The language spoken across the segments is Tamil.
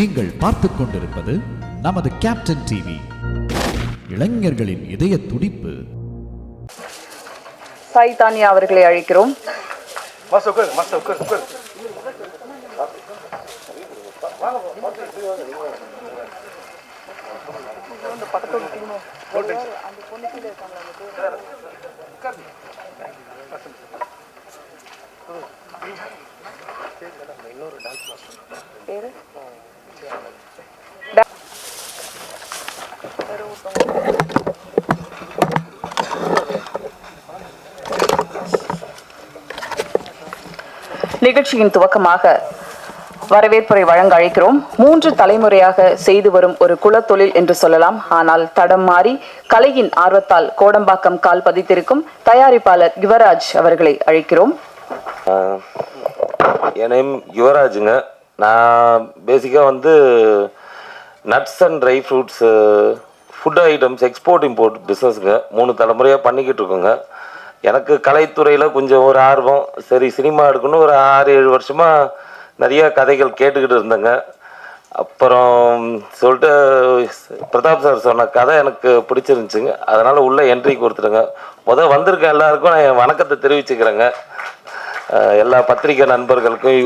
நீங்கள் பார்த்துக் கொண்டிருப்பது நமது கேப்டன் டிவி, இளைஞர்களின் இதய துடிப்பு. சாய் தானியா அவர்களை அழைக்கிறோம். நிகழ்ச்சியின் துவக்கமாக வரவேற்புரை வழங்க அழைக்கிறோம். 3 தலைமுறையாக செய்து வரும் ஒரு குலத்தொழில் என்று சொல்லலாம். ஆனால் தடம் மாறி கலையின் ஆர்வத்தால் கோடம்பாக்கம் கால் பதித்திருக்கும் தயாரிப்பாளர் யுவராஜ் அவர்களை அழைக்கிறோம். என் நேம் யுவராஜுங்க. நான் பேசிக்காக nuts and dry fruits food items export import பிஸ்னஸுங்க 3 தலைமுறையாக பண்ணிக்கிட்டு இருக்கோங்க. எனக்கு கலைத்துறையில் கொஞ்சம் ஒரு ஆர்வம். சரி, சினிமா எடுக்கணும். ஒரு 6-7 வருஷமாக நிறைய கதைகள் கேட்டுக்கிட்டு இருந்தேங்க. அப்புறம் சொல்லிட்டு பிரதாப் சார் சொன்ன கதை எனக்கு பிடிச்சிருந்துச்சுங்க. அதனால் உள்ளே என்ட்ரி கொடுத்துருங்க. வந்திருக்க எல்லாருக்கும் நான் என் வணக்கத்தை தெரிவிச்சுக்கிறேங்க. எல்லா பத்திரிகை நண்பர்களுக்கும்,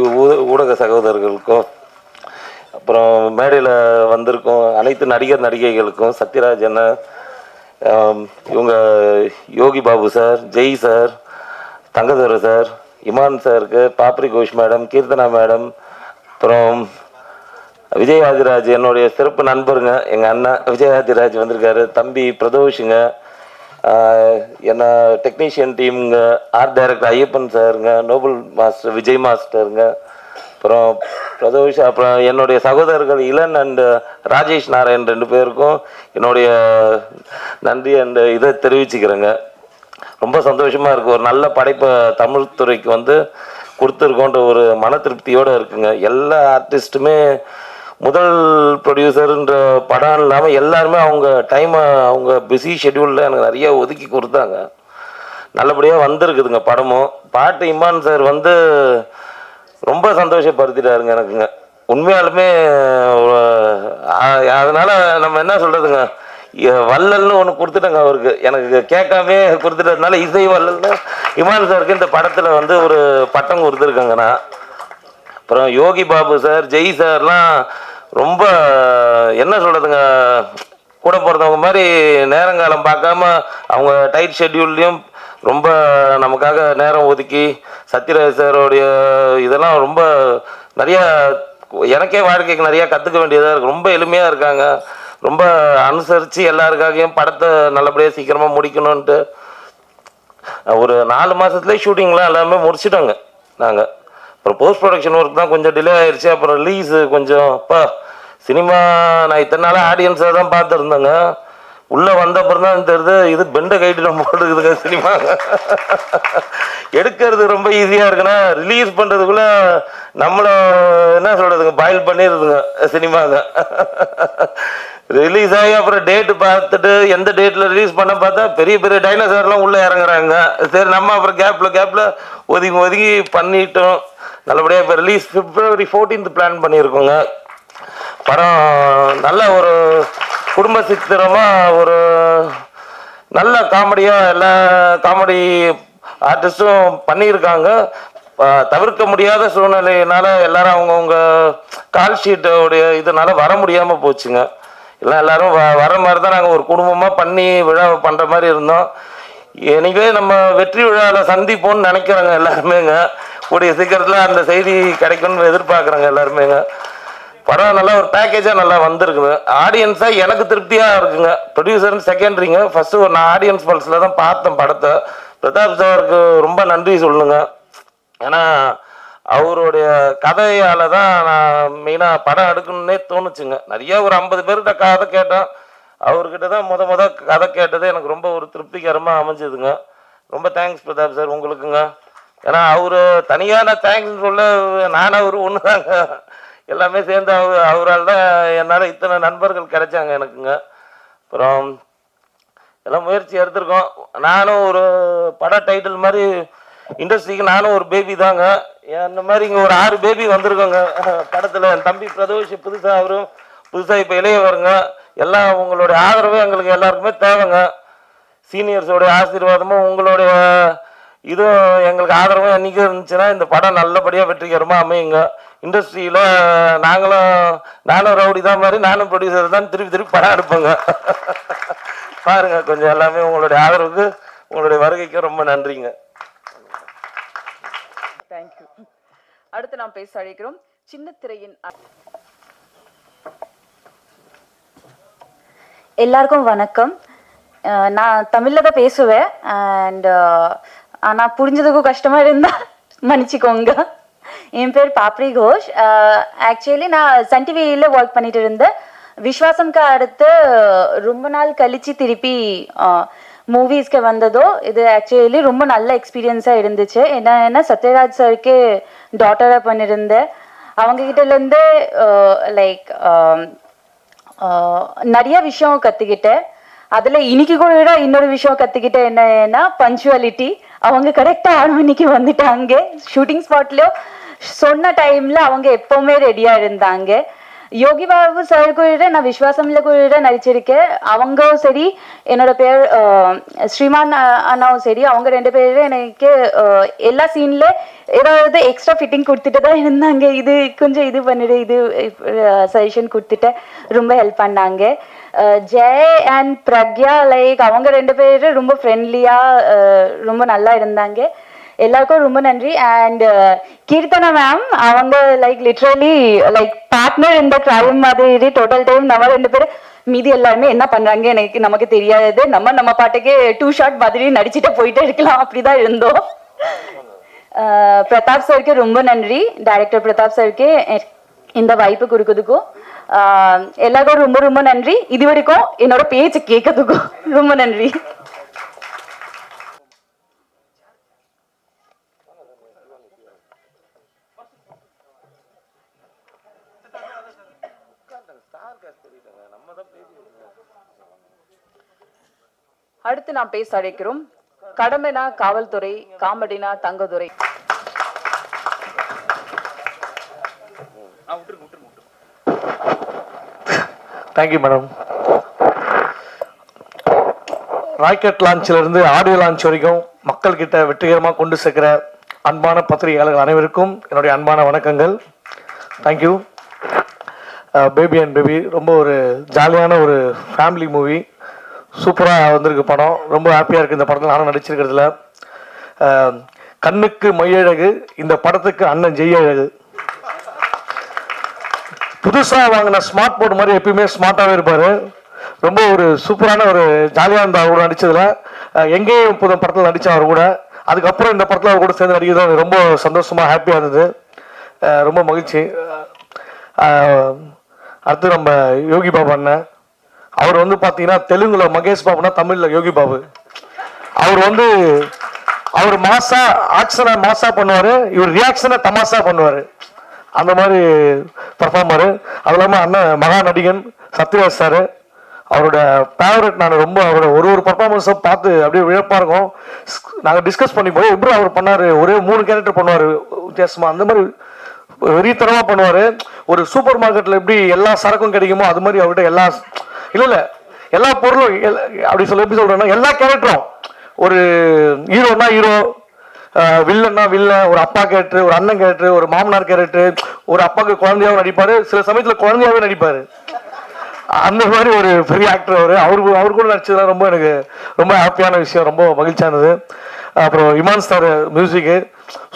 ஊடக சகோதரர்களுக்கும், அப்புறம் மேடையில் வந்திருக்கும் அனைத்து நடிகர் நடிகைகளுக்கும், சத்யராஜ் அண்ணா, இவங்க Yogi Babu sir, Jai sir, Thangadurai sir, Imman சாருக்கு, பாப்ரி கோஷ் மேடம், கீர்த்தனா மேடம், அப்புறம் விஜய் ஆதிராஜ் என்னுடைய சிறப்பு நண்பருங்க. எங்கள் அண்ணன் விஜய் ஆதிராஜ் வந்திருக்காரு. தம்பி பிரதோஷுங்க, என்ன டெக்னீஷியன் டீமுங்க, ஆர்ட் டைரக்டர் ஐயப்பன் சாருங்க, நோபல் மாஸ்டர் விஜய் மாஸ்டருங்க, அப்புறம் பிரதோஷ், அப்புறம் என்னுடைய சகோதரர்கள் இளன் அண்டு ராஜேஷ் நாராயண் 2 பேருக்கும் என்னுடைய நன்றி அண்டு இதை தெரிவிச்சுக்கிறேங்க. ரொம்ப சந்தோஷமாக இருக்குது. ஒரு நல்ல படைப்பை தமிழ் துறைக்கு கொடுத்துருக்கோன்ற ஒரு மன திருப்தியோடு இருக்குங்க. எல்லா ஆர்டிஸ்ட்டுமே முதல் ப்ரொடியூசருன்ற படம் இல்லாமல் எல்லாருமே அவங்க டைமை அவங்க பிஸி ஷெட்யூலில் எனக்கு நிறைய ஒதுக்கி கொடுத்தாங்க. நல்லபடியாக வந்திருக்குதுங்க படமும். பாட்டு இமான் சார் ரொம்ப சந்தோஷப்படுத்திட்டாருங்க எனக்குங்க. உண்மையாலுமே அதனால் நம்ம என்ன சொல்கிறதுங்க, வள்ளல்னு ஒன்று கொடுத்துட்டேங்க அவருக்கு. எனக்கு கேட்காமே கொடுத்துட்டதுனால இசை வள்ளல்னு இமான் சாருக்கு இந்த படத்தில் ஒரு பட்டம் கொடுத்துருக்கேங்க நான். அப்புறம் யோகி பாபு சார், ஜெய் சார்லாம் ரொம்ப என்ன சொல்கிறதுங்க, கூட பிறந்தவங்க மாதிரி நேரங்காலம் பார்க்காம அவங்க டைட் ஷெட்யூல்லையும் ரொம்ப நமக்காக நேரம் ஒதுக்கி, சத்யராஜ் சாரோடைய இதெல்லாம் ரொம்ப நிறையா எனக்கே வாழ்க்கைக்கு நிறையா கற்றுக்க வேண்டியதாக இருக்குது. ரொம்ப எளிமையாக இருக்காங்க. ரொம்ப அனுசரித்து எல்லாருக்காகவும் படத்தை நல்லபடியாக சீக்கிரமாக முடிக்கணுன்ட்டு ஒரு 4 மாதத்துலேயே ஷூட்டிங்லாம் எல்லாமே முடிச்சிட்டோங்க நாங்கள். அப்புறம் போஸ்ட் ப்ரொடக்ஷன் ஒர்க் தான் கொஞ்சம் டிலே ஆயிடுச்சு. அப்புறம் ரிலீஸு கொஞ்சம் சினிமா நான் இத்தனை நாளாக ஆடியன்ஸாக தான் பார்த்துருந்தேங்க. உள்ளே வந்த அப்புறம் தான் தெரியுது இது பெண்டை கைட்டு நம்ம போட்டுக்குதுங்க. சினிமா எடுக்கிறது ரொம்ப ஈஸியாக இருக்குன்னா ரிலீஸ் பண்ணுறதுக்குள்ளே நம்மளை என்ன சொல்கிறதுங்க பாயில் பண்ணிடுதுங்க சினிமாங்க. ரிலீஸ் ஆகி அப்புறம் டேட்டு பார்த்துட்டு எந்த டேட்டில் ரிலீஸ் பண்ண பார்த்தா பெரிய பெரிய டைனோசர்லாம் உள்ளே இறங்குறாங்க. சரி, நம்ம அப்புறம் கேப்பில் ஒதுங்கி பண்ணிட்டோம். நல்லபடியாக இப்போ ரிலீஸ் February 14th பிளான் பண்ணியிருக்கோங்க. படம் நல்ல ஒரு குடும்ப சித்திரமாக ஒரு நல்ல காமெடியாக எல்லா காமெடி ஆர்டிஸ்ட்டும் பண்ணியிருக்காங்க. தவிர்க்க முடியாத சூழ்நிலையினால எல்லாரும் அவங்கவுங்க கால் ஷீட்டோடைய இதனால் வர முடியாமல் போச்சுங்க. எல்லாரும் வர மாதிரி தான் நாங்கள் ஒரு குடும்பமாக பண்ணி விழாவை பண்ணுற மாதிரி இருந்தோம். எனவே நம்ம வெற்றி விழாவில் சந்திப்போம்னு நினைக்கிறோங்க எல்லாருமேங்க. கூடிய சீக்கிரத்தில் அந்த செய்தி கிடைக்கும்னு எதிர்பார்க்குறாங்க எல்லாருமேங்க. படம் நல்லா ஒரு பேக்கேஜாக நல்லா வந்திருக்குது. ஆடியன்ஸாக எனக்கு திருப்தியாக இருக்குங்க. ப்ரொடியூசர்னு செகண்டரிங்க. ஃபஸ்ட்டு நான் ஆடியன்ஸ் பல்ஸில் தான் பார்த்தேன் படத்தை. பிரதாப் சாருக்கு ரொம்ப நன்றி சொல்லுங்க. ஏன்னா அவருடைய கதையால் தான் நான் மெயினாக படம் எடுக்கணுன்னே தோணுச்சுங்க. நிறைய ஒரு 50 பேர்கிட்ட கதை கேட்டேன். அவர்கிட்ட தான் முத கதை கேட்டது எனக்கு ரொம்ப ஒரு திருப்திகரமாக அமைஞ்சதுங்க. ரொம்ப தேங்க்ஸ் பிரதாப் சார் உங்களுக்குங்க. ஏன்னா அவர் தனியான தேங்க்ஸ் சொல்ல நானும் அவர் ஒன்று தாங்க. எல்லாமே சேர்ந்து அவரால் தான் என்னால் இத்தனை நண்பர்கள் கிடைச்சாங்க எனக்குங்க. அப்புறம் எல்லாம் முயற்சி எடுத்திருக்கோம். நானும் ஒரு பட டைட்டில் மாதிரி இண்டஸ்ட்ரிக்கு நானும் ஒரு பேபி தாங்க. இந்த மாதிரி இங்கே ஒரு 6 பேபி வந்திருக்கோங்க படத்தில். என் தம்பி பிரதோஷ் புதுசாக, அவரும் புதுசாக இப்போ இளைய வருங்க. எல்லாம் உங்களுடைய ஆதரவு எங்களுக்கு எல்லாருக்குமே தேவைங்க. சீனியர்ஸோடைய ஆசீர்வாதமும் உங்களுடைய இதுவும் எங்களுக்கு ஆதரவும் என்றைக்கு இருந்துச்சுன்னா இந்த படம் நல்லபடியாக வெற்றிகரமாக அமையுங்க. இண்டஸ்ட்ரியில் நானும் ரவுடி தான் மாதிரி, நானும் ப்ரொடியூசர் தான், திருப்பி படம் எடுப்பேங்க. பாருங்க, கொஞ்சம் எல்லாமே உங்களுடைய ஆதரவுக்கு, உங்களுடைய வருகைக்கு ரொம்ப நன்றிங்க. தேங்க்யூ. அடுத்து நாம் பேச அழைக்கிறோம் சின்ன திரையின். எல்லாருக்கும் வணக்கம். நான் தமிழ்ல தான் பேசுவேன். அண்ட் ஆனால் புரிஞ்சதுக்கும் கஷ்டமா இருந்தா மன்னிச்சுக்கோங்க. என் பேர் பாப்ரி கோஷ். ஆக்சுவலி நான் சன் டிவியில் ஒர்க் பண்ணிட்டு இருந்தேன். விஸ்வாசம்க்கு அடுத்து ரொம்ப நாள் கழிச்சு திருப்பி மூவிஸ்க்கு வந்ததோ இது ஆக்சுவலி ரொம்ப நல்ல எக்ஸ்பீரியன்ஸாக இருந்துச்சு. என்ன சத்யராஜ் சருக்கு டாட்டராக பண்ணியிருந்தேன். அவங்ககிட்டலேருந்து லைக் நிறைய விஷயம் கற்றுக்கிட்டேன். அதில் இன்னைக்கு கூட இன்னொரு விஷயம் கற்றுக்கிட்டேன். என்னன்னா பஞ்சுவாலிட்டி. அவங்க கரெக்டாக 6 மணிக்கு வந்துட்டாங்க. ஷூட்டிங் ஸ்பாட்லேயும் சொன்ன டைமில் அவங்க எப்போவுமே ரெடியாக இருந்தாங்க. யோகி பாபு சார் கூட நான் விஸ்வாசம்ல கூட நடிச்சிருக்கேன். அவங்களும் சரி, என்னோட பேர் ஸ்ரீமான் அண்ணாவும் சரி, அவங்க 2 பேரும் எனக்கு எல்லா சீன்ல ஏதாவது எக்ஸ்ட்ரா ஃபிட்டிங் கொடுத்துட்டு தான் இருந்தாங்க. இது கொஞ்சம் இது பண்ணிடு, இது சஜஷன் கொடுத்துட்டு ரொம்ப ஹெல்ப் பண்ணாங்க. ஜெய் அண்ட் பிரக்யா லைக் அவங்க 2 பேரும் ரொம்ப ஃப்ரெண்ட்லியா ரொம்ப நல்லா இருந்தாங்க. எல்லாருக்கும் ரொம்ப நன்றி. அண்ட் கீர்த்தனா மேம், அவங்க லைக் லிட்ரலி லைக் பார்ட்னர் இந்த கிரைம் மாதிரி டோட்டல் டைம் நம்ம 2 பேரும். மீதி எல்லாருமே என்ன பண்றாங்க நமக்கு தெரியாது. நம்ம பாட்டுக்கு 2 ஷாட் மாதிரி நடிச்சுட்டு போயிட்டே இருக்கலாம், அப்படிதான் இருந்தோம். பிரதாப் சருக்கு ரொம்ப நன்றி. டைரக்டர் பிரதாப் சருக்கு இந்த வாய்ப்பு கொடுக்கறதுக்கும் எல்லாருக்கும் ரொம்ப ரொம்ப நன்றி. இது வரைக்கும் என்னோட பேச்சு கேட்கறதுக்கும் ரொம்ப நன்றி. அடுத்து நாம் பேச அழைக்கிறோம் கடமைனா காவல்துறை, காமெடினா தங்கதுரை. Thank you madam. ராக்கெட் லான்ச்ல இருந்து ஆடியோ லான்ச் வரைக்கும் மக்கள் கிட்ட வெற்றிகரமாக கொண்டு சேர்க்கிற அன்பான பத்திரிகையாளர்கள் அனைவருக்கும் என்னுடைய அன்பான வணக்கங்கள். தேங்க்யூ. பேபி அண்ட் பேபி ரொம்ப ஒரு ஜாலியான ஒரு ஃபேமிலி மூவி. சூப்பராக வந்திருக்கு படம். ரொம்ப ஹாப்பியாக இருக்குது இந்த படத்தில் நானும் நடிச்சிருக்கிறதுல. கண்ணுக்கு மையழகு, இந்த படத்துக்கு அண்ணன் ஜெய்யழகு. புதுசாக வாங்கின ஸ்மார்ட் போர்டு மாதிரி எப்பயுமே ஸ்மார்ட்டாகவே இருப்பார். ரொம்ப ஒரு சூப்பரான ஒரு ஜாலியாக இருந்த அவர் கூட நடித்ததில். எங்கேயும் புது படத்தில் நடித்தேன் அவர் கூட. அதுக்கப்புறம் இந்த படத்தில் அவர் கூட சேர்ந்து நடிக்கிறது ரொம்ப சந்தோஷமாக ஹாப்பியாக இருந்தது. ரொம்ப மகிழ்ச்சி. அடுத்து நம்ம யோகி பாபு அண்ணன். அவர் வந்து பார்த்தீங்கன்னா தெலுங்குல மகேஷ் பாபுனா தமிழில் யோகி பாபு. அவர் மாசா ஆக்ஷனை மாசா பண்ணுவார், இவர் ரியாக்ஷனை தமாசா பண்ணுவார். அந்த மாதிரி பர்ஃபார்மரு. அது இல்லாமல் அண்ணன் மகா நடிகன் சத்யராஜ் சார், அவரோட ஃபேவரட். நான் ரொம்ப அவரோட ஒரு பர்ஃபார்மன்ஸை பார்த்து அப்படியே விழப்பாக இருக்கும். நாங்கள் டிஸ்கஸ் பண்ணி போய் எப்படி அவர் பண்ணார், ஒரே 3 கேரக்டர் பண்ணுவார் வித்தியாசமாக. அந்த மாதிரி வெறித்தனமாக பண்ணுவார். ஒரு சூப்பர் மார்க்கெட்டில் எப்படி எல்லா சரக்கும் கிடைக்குமோ அது மாதிரி அவர்கிட்ட எல்லா பொருளும் அப்படி எப்படி சொல்கிறேன்னா எல்லா கேரக்டரும். ஒரு ஹீரோனா ஹீரோ, வில்லன்னா வில்லன், ஒரு அப்பா கேரக்டர், ஒரு அண்ணன் கேரக்டர், ஒரு மாமனார் கேரக்டர், ஒரு அப்பாவுக்கு குழந்தையாகவும் நடிப்பார், சில சமயத்தில் குழந்தையாகவே நடிப்பார். அந்த மாதிரி ஒரு பெரிய ஆக்டர் அவர் கூட நடிச்சதுலாம் ரொம்ப எனக்கு ரொம்ப ஹாப்பியான விஷயம், ரொம்ப மகிழ்ச்சியானது. அப்புறம் இமான் சார் மியூசிக்கு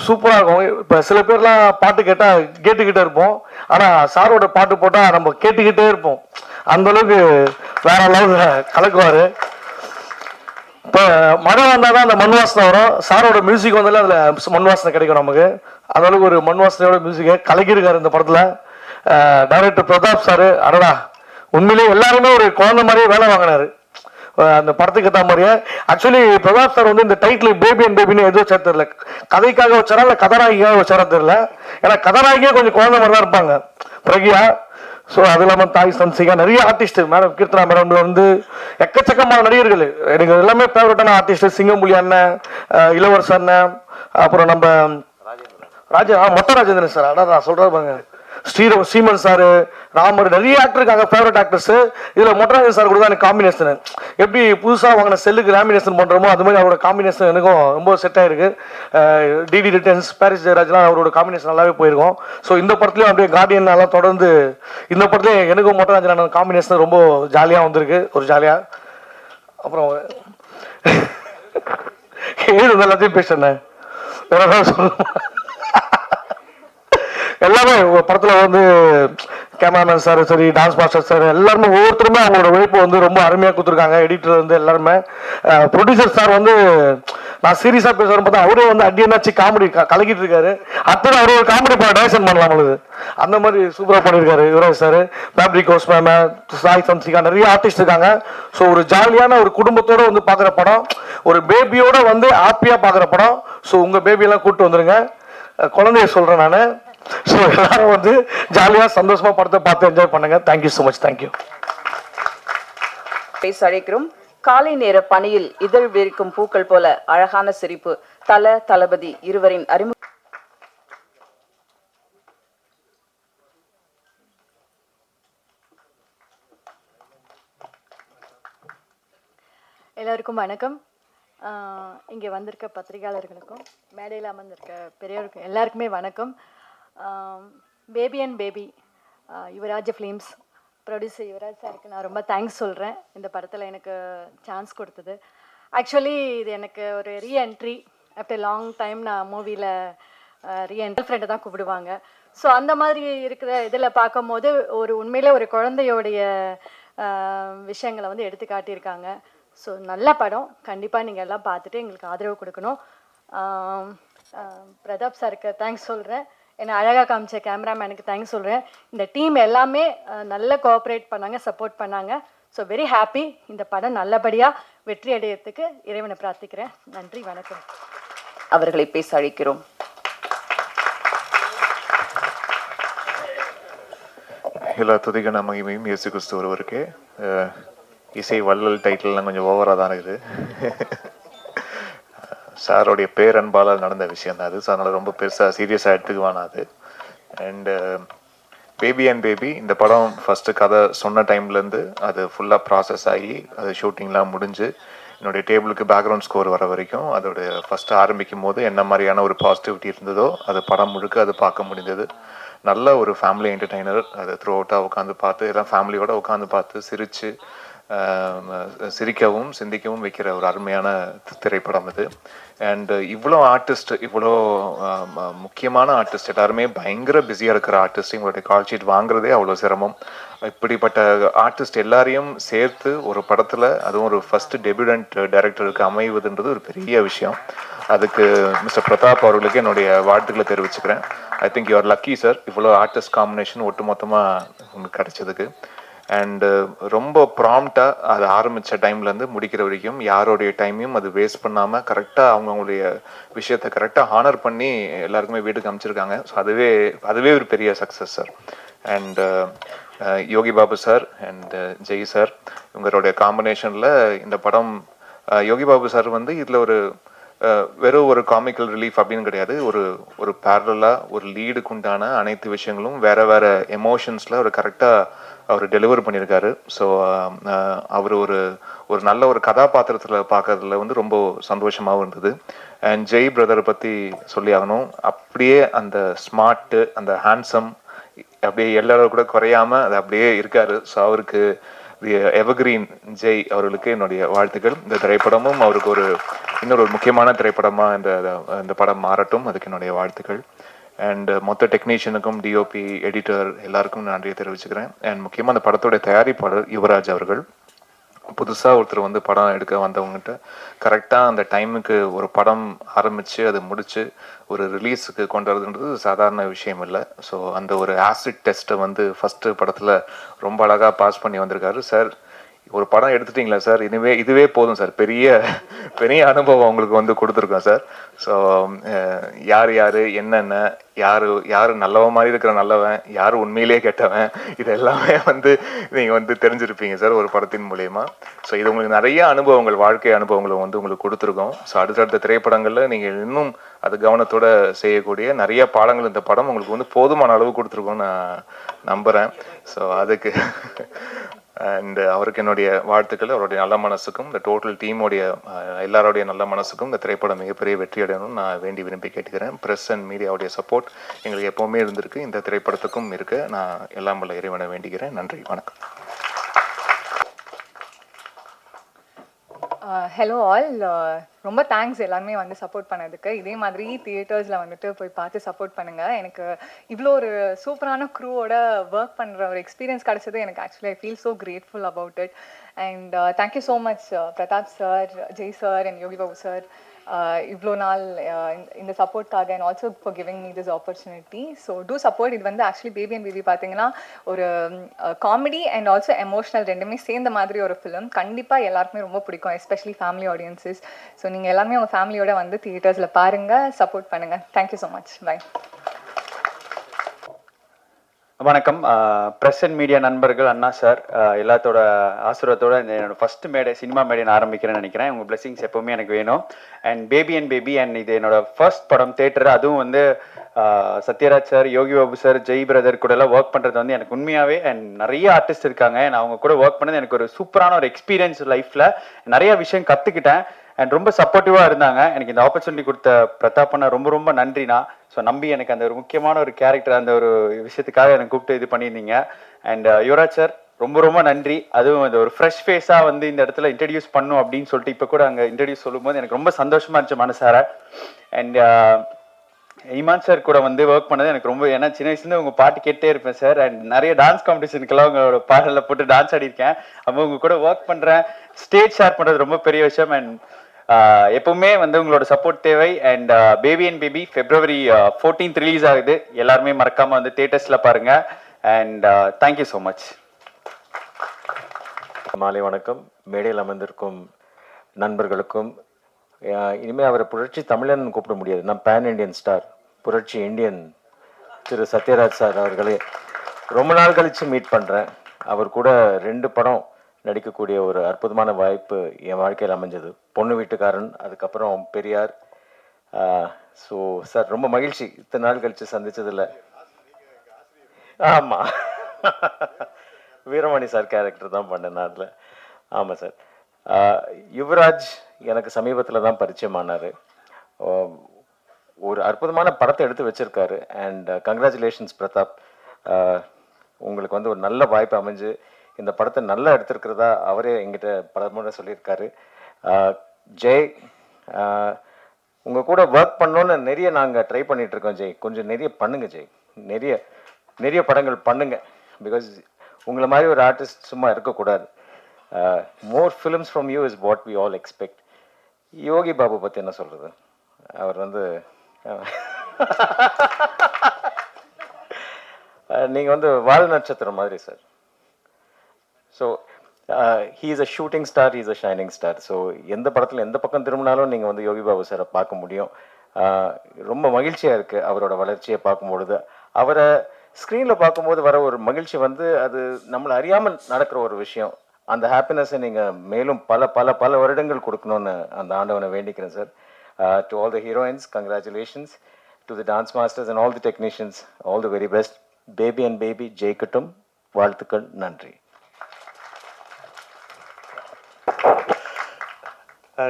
சூப்பராக இருக்கும். இப்போ சில பேர்லாம் பாட்டு கேட்டால் கேட்டுக்கிட்டே இருப்போம், ஆனால் சாரோட பாட்டு போட்டால் நம்ம கேட்டுக்கிட்டே இருப்போம். அந்தளவுக்கு வேற லெவலில் கலக்குவார். இப்போ மழை வந்தால் தான் அந்த மண் வாசனை வரும். சாரோட மியூசிக் வந்தாலும் அதில் மண் வாசனை கிடைக்கும் நமக்கு. அந்தளவுக்கு ஒரு மண் வாசனையோட மியூசிக்கை கலக்கியிருக்காரு இந்த படத்தில். டைரக்டர் பிரதாப் சார், அடடா உண்மையிலேயே எல்லாருமே ஒரு குழந்தை மாதிரியே வேலை வாங்கினாரு அந்த படத்துக்கு ஏற்ற மாதிரியே. ஆக்சுவலி பிரதாப் சார் வந்து இந்த டைட்டில் பேபி அண்ட் பேபின்னு எதுவும் வச்சா தெரியல, கதைக்காக வச்சாரா இல்லை கதாநாயகிக்காக வச்சாரா தெரியல. ஏன்னா கதாநாயகியே கொஞ்சம் குழந்தை மாதிரி தான் இருப்பாங்க பிரக்யா. ஸோ அது இல்லாமல் தாய் சன்சிகா, நிறைய ஆர்டிஸ்ட், மேடம் கீர்த்தனா மேடம் வந்து எக்கச்சக்கமான நடிகர்கள். எனக்கு எல்லாமே ஃபேவரட்டான ஆர்டிஸ்ட். சிங்கம்புலி அண்ணன், இளவரசர் அண்ணன், அப்புறம் நம்ம மொட்டை ராஜேந்திரன் சார். அதான் நான் சொல்கிறேன் பாருங்க, ஸ்ரீமன் சார், ராமர், நிறைய ஆக்டர் இருக்காங்க ஃபேவரட் ஆக்டர்ஸ். இதில் மொட்டராஜன் சார் கூட தான் எனக்கு காம்பினேஷன். எப்படி புதுசாக வாங்கின செல்லுக்கு லேமினேஷன் பண்ணுறோமோ அது மாதிரி அவரோட காம்பினேஷன் எனக்கும் ரொம்ப செட் ஆகிருக்கு. டிடி ரிட்டர்ன்ஸ், பாரிஸ் ஜெயராஜ்லாம் அவரோட காம்பினேஷன் நல்லாவே போயிருக்கும். ஸோ இந்த படத்துலையும் அப்படியே கார்டியன் எல்லாம் தொடர்ந்து இந்த படத்துலையும் எனக்கும் மொட்டராஜன் காம்பினேஷன் ரொம்ப ஜாலியாக வந்திருக்கு, ஒரு ஜாலியாக. அப்புறம் எல்லாத்தையும் பேசுறேன், வேற ஏதாவது சொல்லணும். எல்லாமே படத்தில் வந்து கேமராமேன் சார் சரி, டான்ஸ் மாஸ்டர் சார், எல்லாருமே ஒவ்வொருத்தருமே அவங்களோட உழைப்பு வந்து ரொம்ப அருமையாக கொடுத்துருக்காங்க. எடிட்டர் வந்து எல்லாருமே, ப்ரொடியூசர் சார் வந்து நான் சீரியஸாக பேசுகிறேன் பார்த்தா அவரே வந்து அடியனாச்சு காமெடி கலக்கிட்டு இருக்காரு. அடுத்தது அவரு ஒரு காமெடி படம் டைரக்ஷன் பண்ணலாம் பொழுது அந்த மாதிரி சூப்பராக பண்ணியிருக்காரு Yuvaraj sir. Fabric house ma'am, Sai Samshika, நிறைய ஆர்டிஸ்ட் இருக்காங்க. ஸோ ஒரு ஜாலியான ஒரு குடும்பத்தோடு வந்து பார்க்குற படம், ஒரு பேபியோட வந்து ஹாப்பியாக பார்க்குற படம். ஸோ உங்கள் பேபியெல்லாம் கூப்பிட்டு வந்துருங்க, குழந்தைய சொல்கிறேன் நான். ஸோ எல்லாரும் வந்து ஜாலியாக சந்தோஷமாக படத்தை பார்த்து என்ஜாய் பண்ணுங்க. Thank you so much. தேங்க்யூ. பேச அழைக்கிறோம். காலை நேர பணியில் இதழ் விரிக்கும் பூக்கள் போல அழகான சிரிப்பு தளபதி இருவரின் அறிமுக. எல்லோருக்கும் வணக்கம். இங்கே வந்திருக்க பத்திரிகையாளர்களுக்கும் மேடையில் அமர்ந்திருக்க பெரியவருக்கும் எல்லாருக்குமே வணக்கம். Baby and baby Yuvraj films producer Yuvraj சாருக்கு நான் ரொம்ப தேங்க்ஸ் சொல்கிறேன், இந்த படத்தில் எனக்கு சான்ஸ் கொடுத்தது. ஆக்சுவலி இது எனக்கு ஒரு ரீஎன்ட்ரி ஆஃப்டர் லாங் டைம். நான் மூவியில் ரீஎன்ட்ரி ஃப்ரெண்டை தான் கூப்பிடுவாங்க. ஸோ அந்த மாதிரி இருக்கிற இதில் பார்க்கும்போது ஒரு உண்மையிலே ஒரு குழந்தையோடைய விஷயங்களை வந்து எடுத்து காட்டியிருக்காங்க. ஸோ நல்ல படம், கண்டிப்பாக நீங்கள் எல்லாம் பார்த்துட்டு எங்களுக்கு ஆதரவு கொடுக்கணும். பிரதாப் சாருக்கு தேங்க்ஸ் சொல்கிறேன், என்னை அழகாக காமிச்ச கேமராமேனுக்கு தேங்க்ஸ் சொல்கிறேன். இந்த டீம் எல்லாமே நல்ல கோஆப்ரேட் பண்ணாங்க, சப்போர்ட் பண்ணாங்க. So very happy. இந்த படம் நல்லபடியாக வெற்றி அடையிறதுக்கு இறைவனை பிரார்த்திக்கிறேன். நன்றி, வணக்கம். அவர்களை பேச அழைக்கிறோம். எல்லா துதிக்கான மகிமையும் இயேசு கிறிஸ்து ஒருவருக்கே. இசை வள்ளல் டைட்டில்லாம் கொஞ்சம் ஓவராக தான் இருக்குது. சாரோடைய பேரன்பால் நடந்த விஷயம் தான் அது. ஸோ அதனால் ரொம்ப பெருசாக சீரியஸாக எடுத்துக்குவானா அது. அண்டு பேபி அண்ட் பேபி இந்த படம் ஃபஸ்ட்டு கதை சொன்ன டைம்லேருந்து அது ஃபுல்லாக ப்ராசஸ் ஆகி அது ஷூட்டிங்லாம் முடிஞ்சு என்னுடைய டேபிளுக்கு பேக்ரவுண்ட் ஸ்கோர் வர வரைக்கும் அதோடைய ஃபஸ்ட்டு ஆரம்பிக்கும் போது என்ன மாதிரியான ஒரு பாசிட்டிவிட்டி இருந்ததோ அது படம் முழுக்க அது பார்க்க முடிந்தது. நல்ல ஒரு ஃபேமிலி என்டர்டெய்னர். அது த்ரூ அவுட்டாக உட்காந்து பார்த்து எல்லாம் ஃபேமிலியோடு உட்காந்து பார்த்து சிரிக்கவும் சிந்திக்கவும் வைக்கிற ஒரு அருமையான திரைப்படம் இது. அண்ட் இவ்வளோ ஆர்டிஸ்ட், இவ்வளோ முக்கியமான ஆர்டிஸ்ட் எல்லாருமே பயங்கர பிஸியாக இருக்கிற ஆர்டிஸ்ட், இவங்களுடைய கால் ஷீட் வாங்குறதே அவ்வளோ சிரமம். இப்படிப்பட்ட ஆர்டிஸ்ட் எல்லாரையும் சேர்த்து ஒரு படத்தில், அதுவும் ஒரு ஃபஸ்ட்டு டெபியூடன்ட் டைரக்டருக்கு அமைவதுன்றது ஒரு பெரிய விஷயம். அதுக்கு மிஸ்டர் பிரதாப் அவர்களுக்கு என்னுடைய வாழ்த்துக்களை தெரிவிச்சுக்கிறேன். I think you are lucky sir, இவ்வளோ ஆர்டிஸ்ட் காம்பினேஷன் ஒட்டு மொத்தமாக உங்களுக்கு கிடைச்சதுக்கு. அண்டு ரொம்ப ப்ராம்ப்டாக அது ஆரம்பித்த டைம்லேருந்து முடிக்கிற வரைக்கும் யாரோடைய டைமையும் அது வேஸ்ட் பண்ணாமல் கரெக்டாக அவங்களுடைய விஷயத்தை கரெக்டாக ஹானர் பண்ணி எல்லாருக்குமே வீட்டுக்கு அமைச்சிருக்காங்க. ஸோ அதுவே ஒரு பெரிய success sir. And Yogi Babu sir and Jai sir இவங்களுடைய காம்பினேஷனில் இந்த படம், யோகி பாபு சார் வந்து இதில் ஒரு வெறும் ஒரு காமிக்கல் ரிலீஃப் அப்படின்னு கிடையாது, ஒரு பேரலாக ஒரு லீடுக்கு உண்டான அனைத்து விஷயங்களும் வேறு வேறு எமோஷன்ஸில் ஒரு கரெக்டாக அவர் டெலிவர் பண்ணியிருக்காரு. ஸோ அவர் ஒரு நல்ல ஒரு கதாபாத்திரத்தில் பார்க்கறதுல வந்து ரொம்ப சந்தோஷமாகவும் இருந்தது. அண்ட் ஜெய் பிரதரை பற்றி சொல்லி ஆகணும். அப்படியே அந்த ஸ்மார்ட்டு, அந்த ஹேண்ட்ஸம் அப்படியே எல்லாரும் கூட குறையாமல் அது அப்படியே இருக்காரு. ஸோ அவருக்கு எவர்கிரீன் ஜெய் அவர்களுக்கு என்னுடைய வாழ்த்துக்கள். இந்த திரைப்படமும் அவருக்கு இன்னொரு முக்கியமான திரைப்படமாக இந்த படம் மாறட்டும், அதுக்கு என்னுடைய வாழ்த்துக்கள். அண்ட் மொத்த டெக்னீஷியனுக்கும், டிஓபி, எடிட்டர் எல்லாருக்கும் நன்றியை தெரிவிச்சுக்கிறேன். அண்ட் முக்கியமாக அந்த படத்தோடைய தயாரிப்பாளர் யுவராஜ் அவர்கள், புதுசாக ஒருத்தர் வந்து படம் எடுக்க வந்தவங்ககிட்ட கரெக்டாக அந்த டைமுக்கு ஒரு படம் ஆரம்பித்து அதை முடித்து ஒரு ரிலீஸுக்கு கொண்டு வரதுன்றது சாதாரண விஷயம் இல்லை. ஸோ அந்த ஒரு ஆசிட் டெஸ்ட்டை வந்து ஃபஸ்ட்டு படத்தில் ரொம்ப அழகாக பாஸ் பண்ணி வந்திருக்காரு சார். ஒரு படம் எடுத்துட்டீங்களா சார், இதுவே போதும் சார், பெரிய பெரிய அனுபவம் உங்களுக்கு வந்து கொடுத்துருக்கோம் சார். ஸோ யார் என்னென்ன, யார் நல்லவன் மாதிரி இருக்கிற நல்லவன், யார் உண்மையிலேயே கெட்டவன், இது எல்லாமே வந்து நீங்கள் வந்து தெரிஞ்சிருப்பீங்க சார் ஒரு படத்தின் மூலயமா. ஸோ இது உங்களுக்கு நிறைய அனுபவங்கள், வாழ்க்கை அனுபவங்களை வந்து உங்களுக்கு கொடுத்துருக்கோம். ஸோ அடுத்தடுத்த திரைப்படங்களில் நீங்கள் இன்னும் அது கவனத்தோட செய்யக்கூடிய நிறைய பாடங்கள் இந்த படம் உங்களுக்கு வந்து போதுமான அளவு கொடுத்துருக்கோன்னு நான் நம்புகிறேன். ஸோ அதுக்கு அண்ட் அவருக்கு என்னுடைய வாழ்த்துக்கள். அவருடைய நல்ல மனசுக்கும் இந்த டோட்டல் டீமோடைய எல்லாரோடைய நல்ல மனசுக்கும் இந்த திரைப்படம் மிகப்பெரிய வெற்றி அடையணும்னு நான் விரும்பி கேட்டுக்கிறேன். ப்ரெஸ் அண்ட் மீடியாவுடைய சப்போர்ட் எங்களுக்கு எப்போவுமே இருந்திருக்கு, இந்த திரைப்படத்துக்கும் இருக்கு. நான் எல்லாம் வல்ல இறைவனை வேண்டிக்கிறேன். நன்றி, வணக்கம். ஹலோ ஆல், ரொம்ப தேங்க்ஸ் எல்லாருமே வந்து சப்போர்ட் பண்ணதுக்கு. இதே மாதிரி தியேட்டர்ஸில் வந்துட்டு போய் பார்த்து சப்போர்ட் பண்ணுங்கள். எனக்கு இவ்வளோ ஒரு சூப்பரான க்ரூவோட ஒர்க் பண்ணுற ஒரு எக்ஸ்பீரியன்ஸ் கிடச்சது எனக்கு actually I feel so grateful about it. And thank you so much Prathap sir, Jai sir and Yogi Babu sir, இவ்வளோ நாள் இந்த சப்போர்ட்காக and also for giving me this opportunity. So to support. இது வந்து ஆக்சுவலி பேபி அண்ட் பேபி பார்த்தீங்கன்னா ஒரு காமெடி அண்ட் ஆல்சோ எமோஷனல் ரெண்டுமே சேர்ந்த மாதிரி ஒரு ஃபிலிம். கண்டிப்பாக எல்லாருக்குமே ரொம்ப பிடிக்கும், எஸ்பெஷலி ஃபேமிலி ஆடியன்ஸஸ். ஸோ நீங்கள் எல்லாருமே உங்கள் ஃபேமிலியோட வந்து தியேட்டர்ஸில் பாருங்கள், சப்போர்ட் பண்ணுங்கள். Thank you so much. பை. வணக்கம். ப்ரெஸ் அண்ட் மீடியா நண்பர்கள், அண்ணா சார் எல்லாத்தோட ஆசீர்வாதத்தோட என்னோட ஃபர்ஸ்ட் மேடை, சினிமா மேடை நான் ஆரம்பிக்கிறேன்னு நினைக்கிறேன். உங்கள் பிளெஸிங்ஸ் எப்போவுமே எனக்கு வேணும். அண்ட் பேபி அண்ட் இது என்னோட ஃபர்ஸ்ட் படம் தேட்டர். அதுவும் வந்து சத்யராஜ் சார், யோகி பாபு சார், ஜெய் பிரதர் கூட எல்லாம் ஒர்க் பண்ணுறது வந்து எனக்கு உண்மையாகவே, அண்ட் நிறைய ஆர்டிஸ்ட் இருக்காங்க, நான் அவங்க கூட ஒர்க் பண்ணது எனக்கு ஒரு சூப்பரான ஒரு எக்ஸ்பீரியன்ஸ் லைஃப்பில். நிறைய விஷயம் கற்றுக்கிட்டேன் அண்ட் ரொம்ப சப்போர்ட்டிவாக இருந்தாங்க. எனக்கு இந்த ஆப்பர்ச்சுனிட்டி கொடுத்த பிரதாப்பண்ணா ரொம்ப நன்றிண்ணா. ஸோ நம்பி எனக்கு அந்த ஒரு முக்கியமான ஒரு கேரக்டர், அந்த ஒரு விஷயத்துக்காக எனக்கு கூப்பிட்டு இது பண்ணியிருந்தீங்க. அண்ட் யுவராஜ் சார் ரொம்ப நன்றி. அதுவும் அந்த ஒரு ஃப்ரெஷ் ஃபேஸாக வந்து இந்த இடத்துல இன்ட்ரடியூஸ் பண்ணும் அப்படின்னு சொல்லிட்டு இப்போ கூட அங்கே இன்ட்ரடியூஸ் சொல்லும்போது எனக்கு ரொம்ப சந்தோஷமா இருந்துச்சு மனசார. அண்ட் இமான் சார் கூட வந்து ஒர்க் பண்ணது எனக்கு ரொம்ப, ஏன்னா சின்ன வயசுலேருந்து உங்கள் பாட்டு கேட்டே இருப்பேன் சார். அண்ட் நிறைய டான்ஸ் காம்படிஷனுக்கெல்லாம் உங்களோட பாடலில் போட்டு டான்ஸ் ஆடிருக்கேன். அப்போ உங்க கூட ஒர்க் பண்ணுறேன், ஸ்டேஜ் ஷேர் பண்ணுறது ரொம்ப பெரிய விஷயம். அண்ட் எப்பவுமே வந்து உங்களோட சப்போர்ட் தேவை. And baby and baby February 14th release ஆகுது. எல்லாருமே மறக்காம வந்து தியேட்டர்ஸ்ல பாருங்க. And thank you so much. மாலை வணக்கம். மேடையில் அமர்ந்திருக்கும் நண்பர்களுக்கும், இனிமேல் அவரை புரட்சி தமிழன் கூப்பிட முடியாது, நான் பேன் இண்டியன் ஸ்டார், புரட்சி இந்தியன் திரு சத்யராஜ் சார் அவர்களே ரொம்ப நாள் கழித்து மீட் பண்ணுறேன். அவர் கூட 2 படம் நடிக்கக்கூடிய ஒரு அற்புதமான வாய்ப்பு என் வாழ்க்கையில் அமைஞ்சது. பொண்ணு வீட்டுக்காரன், அதுக்கப்புறம் பெரியார். ஸோ சார் ரொம்ப மகிழ்ச்சி இத்தனை நாள் கழித்து சந்திச்சதில்லை. ஆமாம், வீரமணி சார் கேரக்டர் தான் பண்ணேன் நாட்டில். ஆமாம் சார். யுவராஜ் எனக்கு சமீபத்தில் தான் பரிச்சயமானார். ஒரு அற்புதமான படத்தை எடுத்து வச்சிருக்காரு. அண்ட் கங்க்ராச்சுலேஷன்ஸ் பிரதாப், உங்களுக்கு வந்து ஒரு நல்ல வாய்ப்பு அமைஞ்சு இந்த படத்தை நல்லா எடுத்திருக்கிறதா அவரே எங்கிட்ட பல முறை சொல்லியிருக்காரு. ஜெய், உங்கள் கூட ஒர்க் பண்ணோன்னு நிறைய நாங்கள் ட்ரை பண்ணிகிட்ருக்கோம். ஜெய் கொஞ்சம் நிறைய பண்ணுங்க ஜெய், நிறைய படங்கள் பண்ணுங்க. பிகாஸ் உங்களை மாதிரி ஒரு ஆர்டிஸ்ட் சும்மா இருக்கக்கூடாது. More films from you is what we all expect. Yogi Babu பற்றி என்ன சொல்கிறது, அவர் வந்து நீங்கள் வந்து வால் நட்சத்திரம் மாதிரி sir. So he is a shooting star, he is a shining star. So எந்த படத்தில் எந்த பக்கம் திரும்பினாலும் நீங்கள் வந்து யோகி பாபு சாரை பார்க்க முடியும். ரொம்ப மகிழ்ச்சியாக இருக்குது அவரோட வளர்ச்சியை பார்க்கும்பொழுது. அவரை ஸ்க்ரீனில் பார்க்கும்போது வர ஒரு மகிழ்ச்சி வந்து அது நம்மளை அறியாமல் நடக்கிற ஒரு விஷயம். அந்த ஹாப்பினஸை நீங்கள் மேலும் பல பல பல வருடங்கள் கொடுக்கணும்னு அந்த ஆண்டவனை வேண்டிக்கிறேன் சார். To all the heroines, congratulations. To the dance masters and all the technicians, all the very best. Baby and baby ஜெயிக்கட்டும். வாழ்த்துக்கள். நன்றி.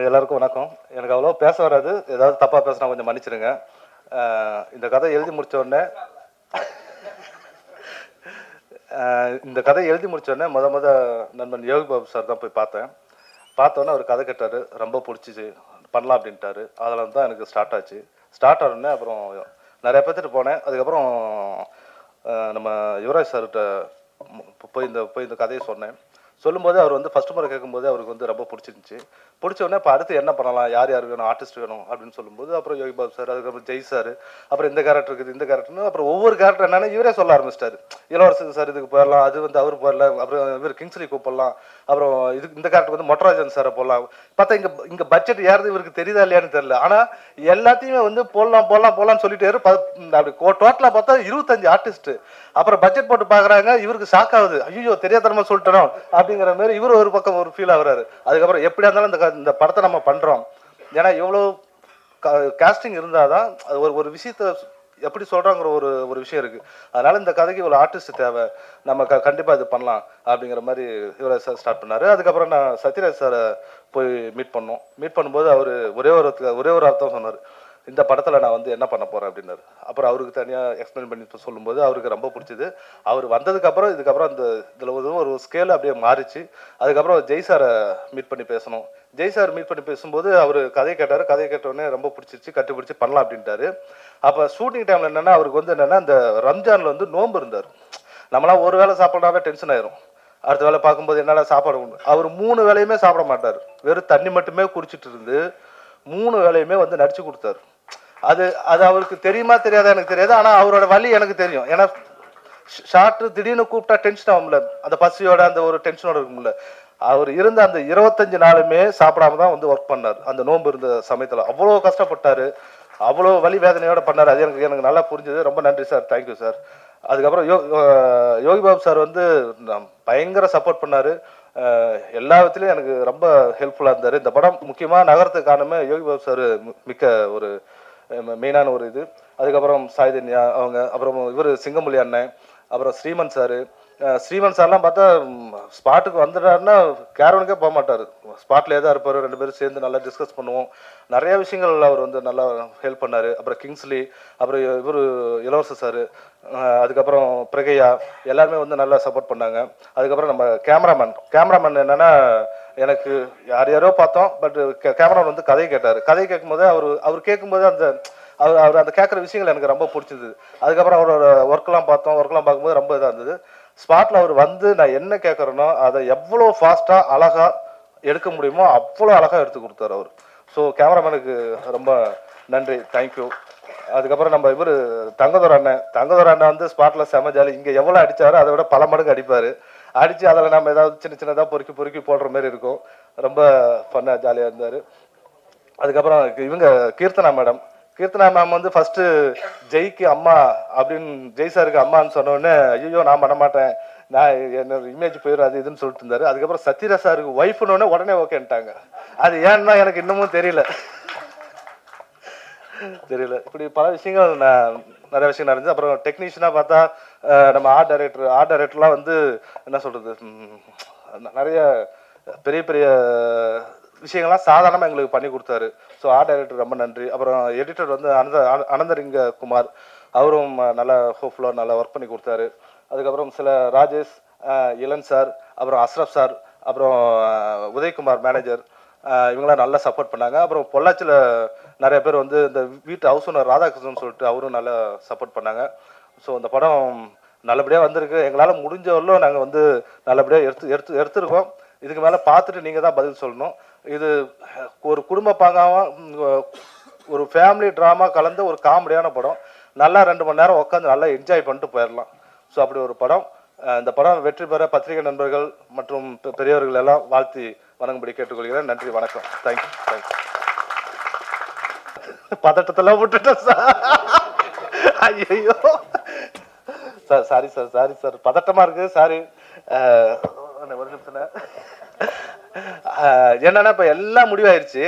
எல்லாருக்கும் வணக்கம். எனக்கு அவ்வளோ பேச வராது, ஏதாவது தப்பாக பேசினா கொஞ்சம் மன்னிச்சிடுங்க. இந்த கதை எழுதி முடித்த உடனே நண்பன் யோகி பாபு சார் தான் போய் பார்த்தோன்னே அவர் கதை கேட்டார், ரொம்ப பிடிச்சிச்சு, பண்ணலாம் அப்படின்ட்டாரு. அதில் தான் எனக்கு ஸ்டார்ட் ஆச்சு. ஸ்டார்ட் ஆனோடனே அப்புறம் நிறைய பேர்த்துட்டு போனேன். அதுக்கப்புறம் நம்ம யுவராஜ் சார்கிட்ட போய் இந்த கதையை சொன்னேன். சொல்லும்போது அவர் வந்து ஃபர்ஸ்ட் முறை கேட்கும்போது அவருக்கு வந்து ரொம்ப பிடிச்சிருந்துச்சு. பிடிச்ச உடனே இப்போ அடுத்து என்ன பண்ணலாம், யார் யார் வேணும், ஆர்டிஸ்ட் வேணும் அப்படின்னு சொல்லும்போது அப்புறம் யோகி பாபு சார், அதுக்கப்புறம் ஜெய் சார், அப்புறம் இந்த கேரக்டர் இருக்குது, இந்த கேரக்டர்னு அப்புறம் ஒவ்வொரு கேரக்டர் என்னன்னா இவரே சொல்ல ஆரம்பிச்சிட்டாரு. இளவரசன் சார் இதுக்கு போயிடலாம், அது வந்து அவர் போயிடல, அப்புறம் இவர் கிங்ஸ்லி கூப்பிடலாம், அப்புறம் இதுக்கு இந்த கேரக்டர் வந்து மொட்டராஜன் சாரை போடலாம். பார்த்தா இங்கே பட்ஜெட் யாருது இவருக்கு தெரியுதா இல்லையான்னு தெரியல. ஆனால் எல்லாத்தையுமே வந்து போடலாம்னு சொல்லிட்டு அப்படி டோட்டலாக பார்த்தா 25 ஆர்டிஸ்ட். அப்புறம் பட்ஜெட் போட்டு பார்க்குறாங்க, இவருக்கு ஷாக் ஆகுது, ஐயோ தெரியாதனமா சொல்லிட்டோம் அப்படிங்கிற மாதிரி இவர் ஒரு பக்கம் ஒரு ஃபீல் ஆகுறாரு. அதுக்கப்புறம் எப்படியா இருந்தாலும் இந்த படத்தை நம்ம பண்ணுறோம், ஏன்னா எவ்வளோ காஸ்டிங் இருந்தால் தான் அது ஒரு விஷயத்த எப்படி சொல்கிறாங்கிற ஒரு விஷயம் இருக்குது. அதனால் இந்த கதைக்கு இவ்வளோ ஆர்டிஸ்ட் தேவை, நம்ம கண்டிப்பாக இது பண்ணலாம் அப்படிங்கிற மாதிரி இவரை சார் ஸ்டார்ட் பண்ணார். அதுக்கப்புறம் நான் சத்யராஜ் சாரை போய் மீட் பண்ணும்போது அவர் ஒரே ஒரு அர்த்தம் சொன்னார், இந்த படத்தில் நான் வந்து என்ன பண்ண போகிறேன் அப்படின்னாரு. அப்புறம் அவருக்கு தனியாக எக்ஸ்பிளைன் பண்ணி சொல்லும்போது அவருக்கு ரொம்ப பிடிச்சிது. அவர் வந்ததுக்கப்புறம் இதுக்கப்புறம் அந்த இதில் ஒரு ஸ்கேல் அப்படியே மாறிச்சு. அதுக்கப்புறம் ஜெய் சாரை மீட் பண்ணி பேசணும். ஜெய் சார் மீட் பண்ணி பேசும்போது அவர் கதையை கேட்டோடனே ரொம்ப பிடிச்சிருச்சு, கட்டுப்பிடிச்சி பண்ணலாம் அப்படின்ட்டாரு. அப்போ ஷூட்டிங் டைமில் என்னென்னா அவருக்கு வந்து என்னென்னா இந்த ரம்ஜானில் வந்து நோன்பு இருந்தார். நம்மளாம் ஒரு வேளை சாப்பிட்றாவே டென்ஷன் ஆயிரும், அடுத்த வேலை பார்க்கும்போது என்னால் சாப்பாடு அவர் 3 வேளையுமே சாப்பிட மாட்டார், வெறும் தண்ணி மட்டுமே குடிச்சிட்டு இருந்து 3 வேளையுமே வந்து நடிச்சு கொடுத்தாரு. அது அவருக்கு தெரியுமா தெரியாதா எனக்கு தெரியாது, ஆனால் அவரோட வலி எனக்கு தெரியும். ஏன்னா ஷார்ட் திடீர்னு கூப்பிட்டா டென்ஷன் ஆகும்ல, அந்த பசியோட அந்த ஒரு டென்ஷனோட இருக்கும்ல. அவர் இருந்த அந்த 25 நாளுமே சாப்பிடாம தான் வந்து ஒர்க் பண்ணார். அந்த நோன்பு இருந்த சமயத்தில் அவ்வளோ கஷ்டப்பட்டாரு, அவ்வளோ வலி வேதனையோட பண்ணார். அது எனக்கு நல்லா புரிஞ்சுது. ரொம்ப நன்றி சார், தேங்க்யூ சார். அதுக்கப்புறம் யோகி பாபு சார் வந்து பயங்கர சப்போர்ட் பண்ணார். எல்லா விதத்துலையும் எனக்கு ரொம்ப ஹெல்ப்ஃபுல்லாக இருந்தார். இந்த படம் முக்கியமாக நகரத்துக்கு காரணமே யோகி பாபு சார் மிக்க ஒரு மெயினான ஒரு இது. அதுக்கப்புறம் சாய்தன்யா அவங்க, அப்புறம் இவர் சிங்கமொழி அண்ணன், அப்புறம் ஸ்ரீமன் சார்லாம் பார்த்தா ஸ்பாட்டுக்கு வந்துட்டாருன்னா கேரவனுக்கே போக மாட்டார், ஸ்பாட்லேயே தான் இருப்பார். 2 பேரும் சேர்ந்து நல்லா டிஸ்கஸ் பண்ணுவோம். நிறைய விஷயங்கள் அவர் வந்து நல்லா ஹெல்ப் பண்ணார். அப்புறம் கிங்ஸ்லி, அப்புறம் இவர் இளவரசர் சார், அதுக்கப்புறம் பிரகையா, எல்லாருமே வந்து நல்லா சப்போர்ட் பண்ணாங்க. அதுக்கப்புறம் நம்ம கேமராமேன் என்னென்னா எனக்கு யாரோ பார்த்தோம், பட் கேமராமேன் வந்து கதை கேட்கும்போது அவர் கேட்கும்போது அவர் அந்த கேட்குற விஷயங்கள் எனக்கு ரொம்ப பிடிச்சிது. அதுக்கப்புறம் அவரோட ஒர்க்லாம் பார்க்கும்போது ரொம்ப இதாக இருந்தது. ஸ்பாட்டில் அவர் வந்து நான் என்ன கேட்குறேனோ அதை எவ்வளோ ஃபாஸ்ட்டாக அழகாக எடுக்க முடியுமோ அவ்வளோ அழகாக எடுத்து கொடுத்தாரு அவர். ஸோ கேமராமேனுக்கு ரொம்ப நன்றி, தேங்க்யூ. அதுக்கப்புறம் நம்ம இவர் தங்கதோர் அண்ணன் வந்து ஸ்பாட்டில் செம ஜாலி. இங்கே எவ்வளோ அடித்தாரோ அதை விட பல மடங்கு அடிப்பார். அடித்து அதில் நம்ம ஏதாவது சின்னதாக பொறுக்கி போடுற மாதிரி இருக்கும். ரொம்ப ஃபன்னாக ஜாலியாக இருந்தார். அதுக்கப்புறம் இவங்க கீர்த்தனா மேம் வந்து ஃபஸ்ட்டு ஜெய்க்கு அம்மா அப்படின்னு, ஜெய் சாருக்கு அம்மான்னு சொன்னோடனே ஐயோ நான் பண்ண மாட்டேன், நான் என்னோட இமேஜ் போயிடும் அது இதுன்னு சொல்லிட்டு இருந்தாரு. அதுக்கப்புறம் சத்யராஜ் சாருக்கு ஒய்ஃப்னோடனே உடனே ஓகேன்ட்டாங்க. அது ஏன்னா எனக்கு இன்னமும் தெரியல. இப்படி பல விஷயங்கள் நிறைய விஷயம் நடந்துச்சு. அப்புறம் டெக்னீஷியனாக பார்த்தா நம்ம ஆர்ட் டைரக்டர்லாம் வந்து என்ன சொல்கிறது, நிறைய பெரிய விஷயங்கள்லாம் சாதாரணமாக எங்களுக்கு பண்ணி கொடுத்தாரு. ஸோ ஆர்ட் டைரக்டர் ரொம்ப நன்றி. அப்புறம் எடிட்டர் வந்து அனந்தரிங்க குமார், அவரும் நல்லா ஹோப்ஃபுல்லாக நல்லா ஒர்க் பண்ணி கொடுத்தாரு. அதுக்கப்புறம் சில ராஜேஷ், இளன் சார், அப்புறம் அஸ்ரப் சார், அப்புறம் உதயகுமார் மேனேஜர், இவங்களாம் நல்லா சப்போர்ட் பண்ணாங்க. அப்புறம் பொள்ளாச்சியில் நிறைய பேர் வந்து இந்த வீட்டு ஹவுஸ் ஓனர் ராதாகிருஷ்ணன் சொல்லிட்டு அவரும் நல்லா சப்போர்ட் பண்ணாங்க. ஸோ இந்த படம் நல்லபடியாக வந்திருக்கு. எங்களால் முடிஞ்சவரையிலும் நாங்கள் வந்து நல்லபடியாக எடுத்துருக்கோம். இதுக்கு மேலே பார்த்துட்டு நீங்கள் தான் பதில் சொல்லணும். இது ஒரு குடும்ப பாங்காக ஒரு ஃபேமிலி ட்ராமா கலந்த ஒரு காமெடியான படம். நல்லா 2 மணி நேரம் உட்காந்து நல்லா என்ஜாய் பண்ணிட்டு போயிடலாம். ஸோ அப்படி ஒரு படம். இந்த படம் வெற்றி பெற பத்திரிகை நண்பர்கள் மற்றும் பெரியவர்கள் எல்லாம் வாழ்த்தி வணங்கும்படி கேட்டுக்கொள்கிறேன். நன்றி, வணக்கம், தேங்க்யூ. பதட்டத்தெல்லாம் விட்டுட்டேன் சார். ஐயோ சார், சாரி சார், பதட்டமாக இருக்குது, சாரி. ஒரு நிமிஷம். என்னன்னா இப்போ எல்லாம் முடிவாயிருச்சு,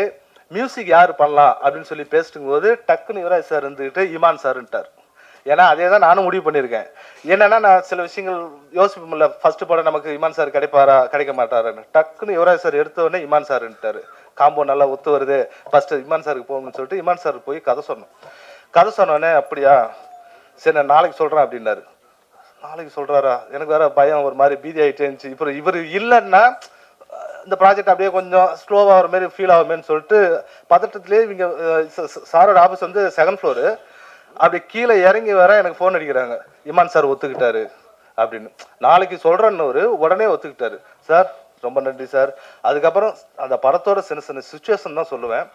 மியூசிக் யார் பண்ணலாம் அப்படின்னு சொல்லி பேசிட்டு போது டக்குன்னு யுவராஜ் சார் இருந்துக்கிட்டு இமான் சார்ன்ட்டார். ஏன்னா அதே தான் நானும் முடிவு பண்ணியிருக்கேன். என்னன்னா நான் சில விஷயங்கள் யோசிப்போம்ல, ஃபர்ஸ்ட் படம் நமக்கு இமான் சார் கிடைக்க மாட்டாருன்னு. டக்குன்னு யுவராஜ் சார் எடுத்த உடனே இமான் சார்ன்ட்டார். காம்போ நல்லா ஒத்து வருது, ஃபர்ஸ்ட் இமான் சாருக்கு போகணும்னு சொல்லிட்டு இமான் சார் போய் கதை சொன்னோடனே அப்படியா சரி நான் நாளைக்கு சொல்கிறேன் அப்படின்னாரு. நாளைக்கு சொல்கிறாரா, எனக்கு வேற பயம், ஒரு மாதிரி பீதி ஆகிட்டே இருந்துச்சு. இப்போ இவர் இல்லைன்னா இந்த ப்ராஜெக்ட் அப்படியே கொஞ்சம் ஸ்லோவாக ஒரு மாதிரி ஃபீல் ஆகுமேன்னு சொல்லிட்டு பதட்டத்துலேயே இவங்க சாரோட ஆஃபீஸ் வந்து 2nd ஃப்ளோரு. அப்படி கீழே இறங்கி வர எனக்கு ஃபோன் அடிக்கிறாங்க, இமான் சார் ஒத்துக்கிட்டாரு அப்படின்னு. நாளைக்கு சொல்கிறேன்னு உடனே ஒத்துக்கிட்டாரு. சார் ரொம்ப நன்றி சார். அதுக்கப்புறம் அந்த படத்தோட சின்ன சின்ன சுச்சுவேஷன் தான் சொல்லுவேன்.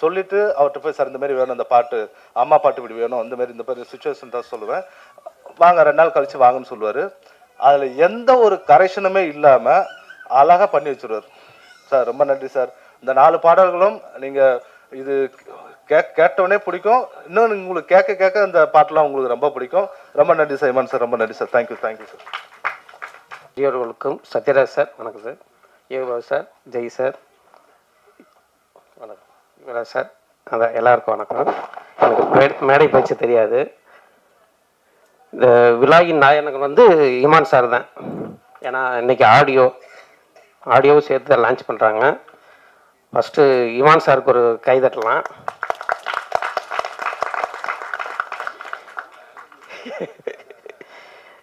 சொல்லிட்டு அவர்கிட்ட போய் சார் இந்த மாதிரி வேணும், அந்த பாட்டு அம்மா பாட்டு இப்படி வேணும், அந்த மாதிரி இந்த மாதிரி சுச்சுவேஷன் தான் சொல்லுவேன். வாங்க 2 நாள் கழிச்சு வாங்கன்னு சொல்லுவார். அதில் எந்த ஒரு கரெக்ஷனுமே இல்லாமல் அழகாக பண்ணி வச்சுருவார் சார். ரொம்ப நன்றி சார். இந்த 4 பாடல்களும் நீங்கள் இது கேட்டவுடனே பிடிக்கும். இன்னும் உங்களுக்கு கேட்க கேட்க இந்த பாட்டெலாம் உங்களுக்கு ரொம்ப பிடிக்கும். ரொம்ப நன்றி சார் இமான் சார். ரொம்ப நன்றி சார். Thank you sir. பெரியவர்களுக்கும் சத்யராஜ் சார் வணக்கம் சார். யோகிபாபு சார், ஜெய் சார் வணக்கம். யுவராஜ் சார், அதான் எல்லாருக்கும் வணக்கம். எனக்கு மேடை பேச்சு தெரியாது. இந்த விழாவின் நாயகன் வந்து இமான் சார் தான். ஏன்னா இன்னைக்கு ஆடியோவும் சேர்த்து லான்ச் பண்ணுறாங்க. ஃபஸ்ட்டு இமான் சாருக்கு ஒரு கைதட்டலாம்.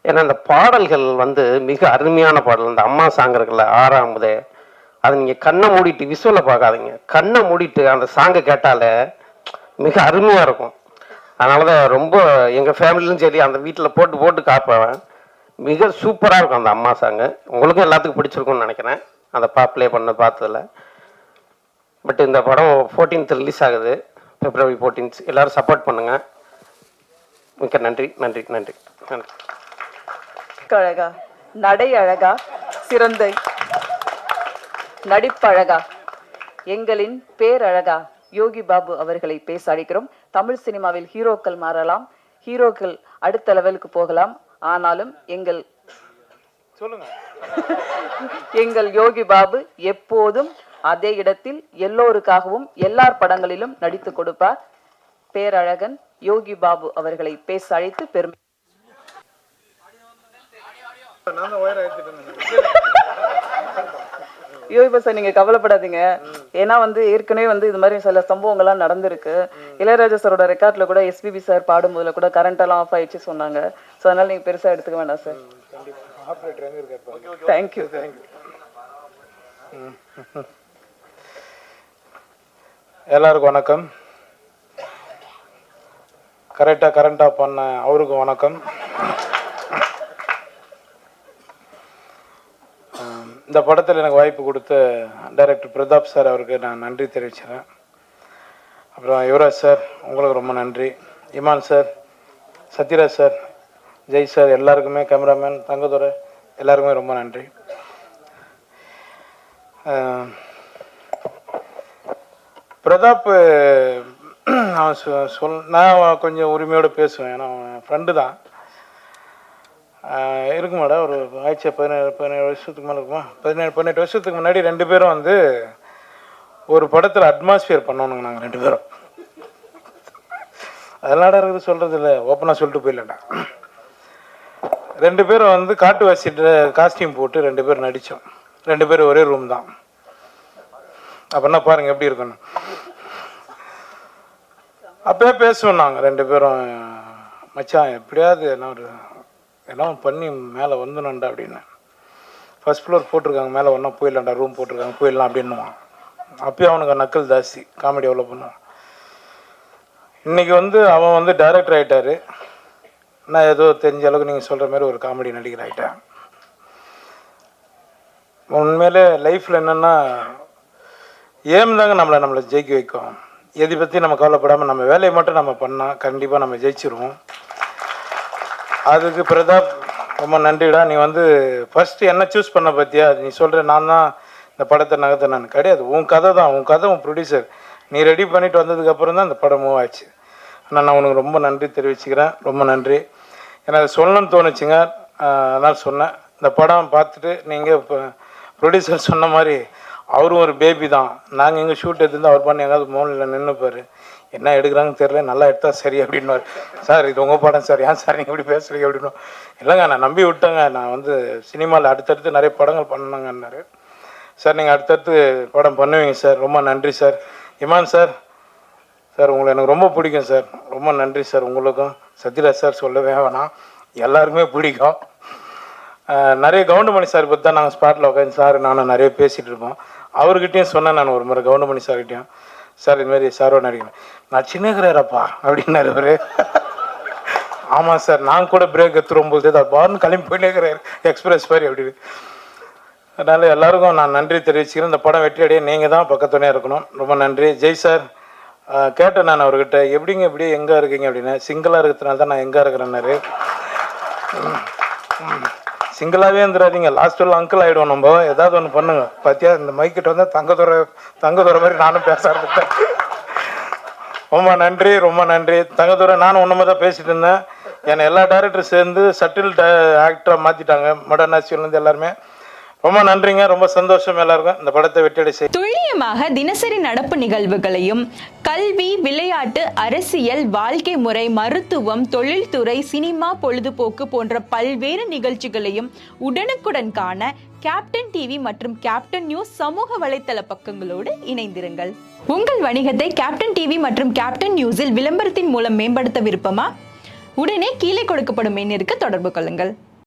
ஏன்னா இந்த பாடல்கள் வந்து மிக அருமையான பாடல். இந்த அம்மா சாங் இருக்குல்ல, 6ஆம் அது நீங்கள் கண்ணை மூடிட்டு விஷுவலை பார்க்காதீங்க, கண்ணை மூடிட்டு அந்த சாங்கை கேட்டாலே மிக அருமையாக இருக்கும். அதனால தான் ரொம்ப எங்கள் ஃபேமிலிலும் சரி அந்த வீட்டில் போட்டு காப்பேன். மிக சூப்பராக இருக்கும் அந்த அம்மா சாங்கு. உங்களுக்கும் எல்லாத்துக்கும் பிடிச்சிருக்கும்னு நினைக்கிறேன் அந்த ப்ளே பண்ண பார்த்ததில். பட் இந்த படம் 14th ரிலீஸ் ஆகுது, February 14th. எல்லோரும் சப்போர்ட் பண்ணுங்கள். மிக்க நன்றி நன்றி நன்றி நன்றி. அழகா, நடை அழகா, சிறந்த நடிப்பழகா, எங்களின் பேரழகா யோகி பாபு அவர்களை பேச அழைக்கிறோம். தமிழ் சினிமாவில் ஹீரோக்கள் மாறலாம், ஹீரோக்கள் அடுத்த லெவலுக்கு போகலாம். ஆனாலும் எங்கள் யோகி பாபு எப்போதும் அதே இடத்தில் எல்லோருக்காகவும் எல்லார் படங்களிலும் நடித்து கொடுப்பார். பேரழகன் யோகி பாபு அவர்களை பேச அழைத்து பெருமை. யோகி சார், நீங்க கவலைப்படாதீங்க. ஏன்னா ஏற்கனவே இது மாதிரி சில சம்பவங்கள்லாம் நடந்திருக்கு. இளையராஜா சாரோட ரெக்கார்ட்ல கூட எஸ்பிபி சார் பாடும்போதுல கூட கரண்ட் எல்லாம் ஆஃப் ஆயிடுச்சு சொன்னாங்க. ஸோ அதனால நீங்க பெருசா எடுத்துக்க வேண்டாம் சார். தேங்க்யூ. எல்லாருக்கும் வணக்கம். கரெக்டாக பண்ண அவருக்கும் வணக்கம். இந்த படத்தில் எனக்கு வாய்ப்பு கொடுத்த டைரக்டர் பிரதாப் சார் அவருக்கு நான் நன்றி தெரிவிக்கிறேன். அப்புறம் யுவராஜ் சார் உங்களுக்கு ரொம்ப நன்றி. Imman sir, Sathyaraj sir, Jai sir, எல்லாருக்குமே, கேமராமேன் தங்கதுரை எல்லாருக்குமே ரொம்ப நன்றி. பிரதாப் நான் கொஞ்சம் உரிமையோடு பேசுவேன். ஏன்னா அவன் ஃப்ரெண்டு தான். இருக்குமாடா ஒரு ஆயிடுச்சு 17 வருஷத்துக்கு மேலே இருக்குமா, 18 வருஷத்துக்கு முன்னாடி 2 பேரும் ஒரு படத்தில் அட்மாஸ்பியர் பண்ணோனுங்க நாங்கள் 2 பேரும். அதெல்லாம் இருக்குது சொல்கிறது இல்லை, ஓப்பனாக சொல்லிட்டு போயிடலடா. 2 பேரும் காட்டுவாசிட்டு காஸ்டியூம் போட்டு 2 பேர் நடித்தோம். 2 பேரும் ஒரே ரூம் தான். அப்படின்னா பாருங்கள் எப்படி இருக்கணும். அப்பயே பேசுவோம் நாங்கள் 2 பேரும், மச்சான் எப்படியாவது எல்லாம் பண்ணி மேலே வந்துடணுண்டா அப்படின்னு. ஃபர்ஸ்ட் ஃப்ளோர் போட்டிருக்காங்க, மேலே ஒன்றா போயிடலாம்டா, ரூம் போட்டிருக்காங்க போயிடலாம் அப்படின்னுவான். அப்பயும் அவனுக்கு நக்கல் ஜாஸ்தி, காமெடி எவ்வளோ பண்ணுவான். இன்றைக்கி அவன் டைரக்டர் ஆகிட்டார். நான் ஏதோ தெரிஞ்ச அளவுக்கு நீங்கள் சொல்கிற மாதிரி ஒரு காமெடி நடிகர் ஆகிட்டேன். உண்மையிலே லைஃப்பில் என்னென்னா ஏம் தாங்க நம்மளை ஜெயிக்க வைக்கும். எதை பற்றி நம்ம கவலைப்படாமல் நம்ம வேலையை மட்டும் நம்ம பண்ணால் கண்டிப்பாக நம்ம ஜெயிச்சிருவோம். அதுக்கு பிரதாப் ரொம்ப நன்றிடா. நீ ஃபஸ்ட்டு என்ன சூஸ் பண்ண பார்த்தியா, நீ சொல்கிற நான் தான் இந்த படத்தை நகர்த்த. நான் கிடையாது, உன் கதை தான், உன் கதை, உன் ப்ரொடியூசர், நீ ரெடி பண்ணிட்டு வந்ததுக்கப்புறம் தான் இந்த படம் மூவ் ஆச்சு. ஆனால் நான் உனக்கு ரொம்ப நன்றி தெரிவிச்சுக்கிறேன். ரொம்ப நன்றி. எனக்கு சொல்லணும்னு தோணுச்சுங்க, அதனால் சொன்னேன். இந்த படம் பார்த்துட்டு நீங்கள் இப்போ ப்ரொடியூசர் சொன்ன மாதிரி அவரும் ஒரு பேபி தான். நாங்கள் எங்கள் ஷூட் எடுத்துருந்து அவர் பண்ணி எங்காவது மோனில் நின்றுப்பார், என்ன எடுக்கிறாங்கன்னு தெரியல, நல்லா எடுத்தால் சரி அப்படின்வார். சார் இது உங்கள் படம் சார், ஏன் சார் நீங்கள் இப்படி பேசுகிறீங்க அப்படின்னு. இல்லைங்க நான் நம்பி விட்டேங்க, நான் சினிமாவில் அடுத்தடுத்து நிறைய படங்கள் பண்ணணுங்கன்னாரு. சார் நீங்கள் அடுத்தடுத்து படம் பண்ணுவீங்க சார், ரொம்ப நன்றி சார். இமான் சார், சார் உங்களை எனக்கு ரொம்ப பிடிக்கும் சார், ரொம்ப நன்றி சார். உங்களுக்கும் சத்யராஜ் சார் சொல்லவே வேணாம், எல்லாருக்குமே பிடிக்கும். நிறைய கவுண்டமணி சார் பற்றி தான் நாங்கள் ஸ்பாட்டில் உட்காந்து சார் நானும் நிறைய பேசிகிட்டு இருப்போம். அவர்கிட்டையும் சொன்னேன் நான் ஒரு முறை கவுண்டமணி சார்கிட்டையும், சார் இதுமாரி சாரோட நடிக்கணும். நான் சின்னகிறாரப்பா அப்படின்னாரு அவர். ஆமாம் சார், நான் கூட பிரேக் எடுத்துரும்போது தான் பாருன்னு கிளம்பி போயிட்டேங்கிறார் எக்ஸ்பிரஸ் மாதிரி அப்படின்னு. அதனால் எல்லாருக்கும் நான் நன்றி தெரிவிச்சுக்கிறேன். இந்த படம் வெற்றியடைய நீங்கள் தான் பக்கத்துணையாக இருக்கணும். ரொம்ப நன்றி. ஜெய் சார் கேட்டேன் நான் அவர்கிட்ட, எப்படிங்க இப்படி எங்கே இருக்கீங்க அப்படின்னு. சிங்கிளாக இருக்கிறதுனால தான் நான் எங்கே இருக்கிறேன்னாரு. சிங்கிளாகவே இருந்துடாதீங்க, லாஸ்ட்டில் அங்கிள் ஆகிடுவோம், நம்ம ஏதாவது ஒன்று பண்ணுங்க. பார்த்தியா இந்த மைக்கிட்ட வந்து தங்கதுரை மாதிரி நானும் பேச ஆரம்பித்தேன். ரொம்ப நன்றி, ரொம்ப நன்றி தங்கதுரை. நானும் ஒன்றுமே தான் பேசிகிட்டு இருந்தேன். என்னை எல்லா டேரக்டரும் சேர்ந்து சட்டில் ஆக்டராக மாற்றிட்டாங்க, மாடர்ன் ஆக்சுவல்லேருந்து எல்லாருமே. ரொம்ப நன்றிங்க, ரொம்ப சந்தோஷம் எல்லாருக்கும். இந்த படத்தை வெற்றியடை செய்ய துல்லியமாக தினசரி நடப்பு நிகழ்வுகளையும் கல்வி, விளையாட்டு, அரசியல், வாழ்க்கை முறை, மருத்துவம், தொழில்துறை, சினிமா, பொழுதுபோக்கு போன்ற பல்வேறு நிகழ்ச்சிகளையும் உடனுக்குடன் காண கேப்டன் டிவி மற்றும் கேப்டன் நியூஸ் சமூக வலைத்தள பக்கங்களோடு இணைந்திருங்கள். உங்கள் வணிகத்தை கேப்டன் டிவி மற்றும் கேப்டன் நியூஸில் விளம்பரத்தின் மூலம் மேம்படுத்த விருப்பமா? உடனே கீழே கொடுக்கப்படும் எண்ணிற்கு தொடர்பு கொள்ளுங்கள்.